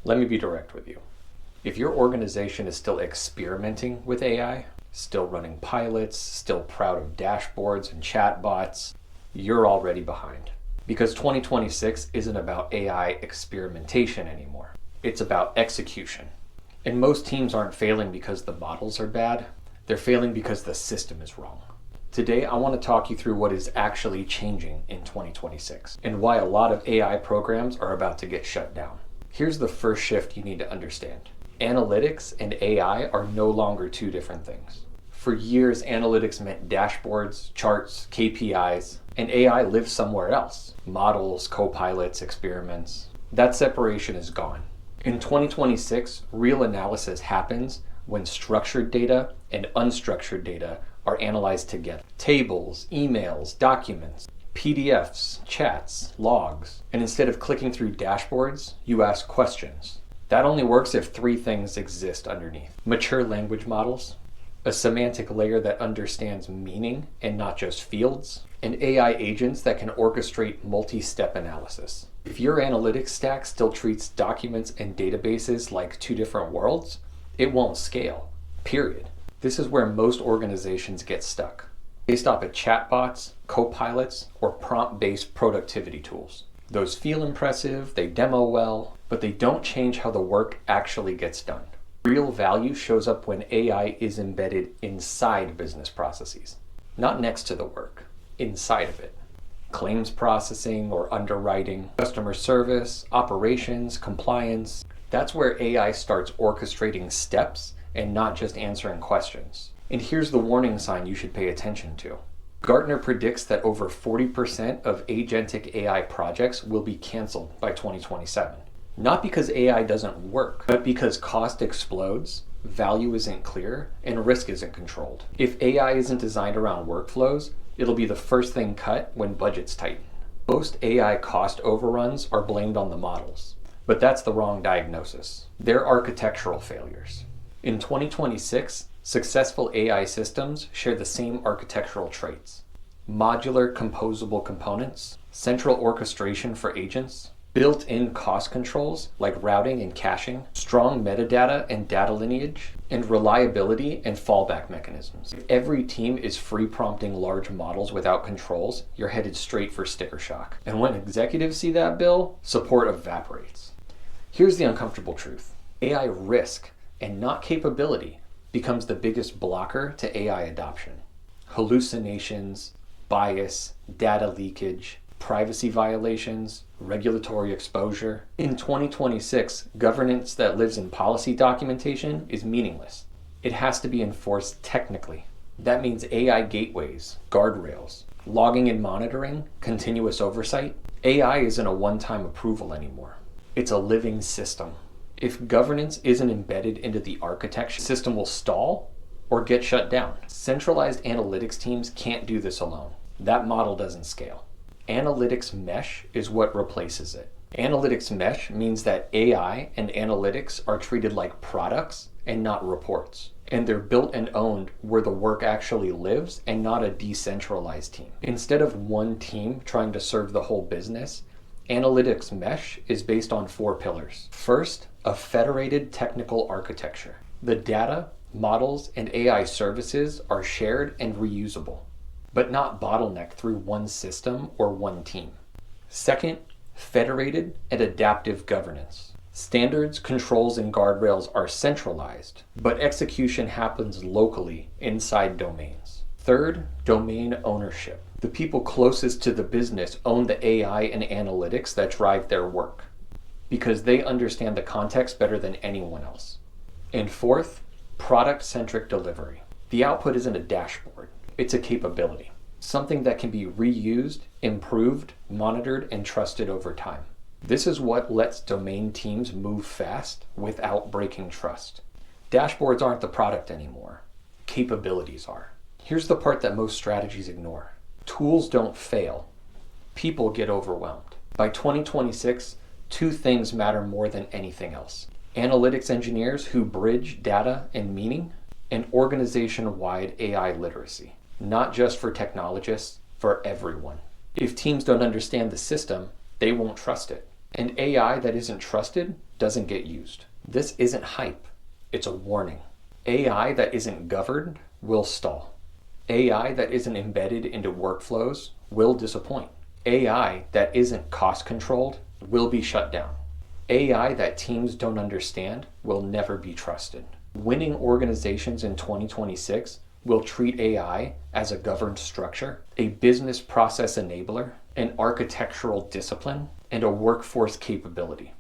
Let me be direct with you. If your organization is still experimenting with AI, still running pilots, still proud of dashboards and chatbots, you're already behind. Because 2026 isn't about AI experimentation anymore. It's about execution. And most teams aren't failing because the models are bad. They're failing because the system is wrong. Today, I want to talk you through what is actually changing in 2026 and why a lot of AI programs are about to get shut down. Here's the first shift you need to understand. Analytics and AI are no longer two different things. For years, analytics meant dashboards, charts, KPIs, and AI lives somewhere else. Models, co-pilots, experiments. That separation is gone. In 2026, real analysis happens when structured data and unstructured data are analyzed together. Tables, emails, documents, PDFs, chats, logs. And instead of clicking through dashboards, you ask questions. That only works if three things exist underneath. Mature language models, a semantic layer that understands meaning and not just fields, and AI agents that can orchestrate multi-step analysis. If your analytics stack still treats documents and databases like two different worlds, it won't scale, period. This is where most organizations get stuck. They stop at chatbots, co-pilots, or prompt-based productivity tools. Those feel impressive, they demo well, but they don't change how the work actually gets done. Real value shows up when AI is embedded inside business processes, not next to the work, inside of it. Claims processing or underwriting, customer service, operations, compliance. That's where AI starts orchestrating steps and not just answering questions. And here's the warning sign you should pay attention to. Gartner predicts that over 40% of agentic AI projects will be canceled by 2027. Not because AI doesn't work, but because cost explodes, value isn't clear, and risk isn't controlled. If AI isn't designed around workflows, it'll be the first thing cut when budgets tighten. Most AI cost overruns are blamed on the models, but that's the wrong diagnosis. They're architectural failures. In 2026, successful AI systems share the same architectural traits. Modular composable components, central orchestration for agents, built-in cost controls like routing and caching, strong metadata and data lineage, and reliability and fallback mechanisms. If every team is free prompting large models without controls, you're headed straight for sticker shock. And when executives see that bill, support evaporates. Here's the uncomfortable truth. AI risk and not capability becomes the biggest blocker to AI adoption. Hallucinations, bias, data leakage, privacy violations, regulatory exposure. In 2026, governance that lives in policy documentation is meaningless. It has to be enforced technically. That means AI gateways, guardrails, logging and monitoring, continuous oversight. AI isn't a one-time approval anymore. It's a living system. If governance isn't embedded into the architecture, the system will stall or get shut down. Centralized analytics teams can't do this alone. That model doesn't scale. Analytics mesh is what replaces it. Analytics mesh means that AI and analytics are treated like products and not reports. And they're built and owned where the work actually lives and not a decentralized team. Instead of one team trying to serve the whole business, analytics mesh is based on 4 pillars. First, a federated technical architecture. The data, models, and AI services are shared and reusable, but not bottlenecked through one system or one team. Second, federated and adaptive governance. Standards, controls, and guardrails are centralized, but execution happens locally inside domains. Third, domain ownership. The people closest to the business own the AI and analytics that drive their work, because they understand the context better than anyone else. And fourth, product-centric delivery. The output isn't a dashboard. It's a capability, something that can be reused, improved, monitored, and trusted over time. This is what lets domain teams move fast without breaking trust. Dashboards aren't the product anymore. Capabilities are. Here's the part that most strategies ignore. Tools don't fail. People get overwhelmed. By 2026, 2 things matter more than anything else. Analytics engineers who bridge data and meaning, and organization-wide AI literacy. Not just for technologists, for everyone. If teams don't understand the system, they won't trust it. And AI that isn't trusted doesn't get used. This isn't hype, it's a warning. AI that isn't governed will stall. AI that isn't embedded into workflows will disappoint. AI that isn't cost controlled will be shut down. AI that teams don't understand will never be trusted. Winning organizations in 2026 will treat AI as a governed structure, a business process enabler, an architectural discipline, and a workforce capability.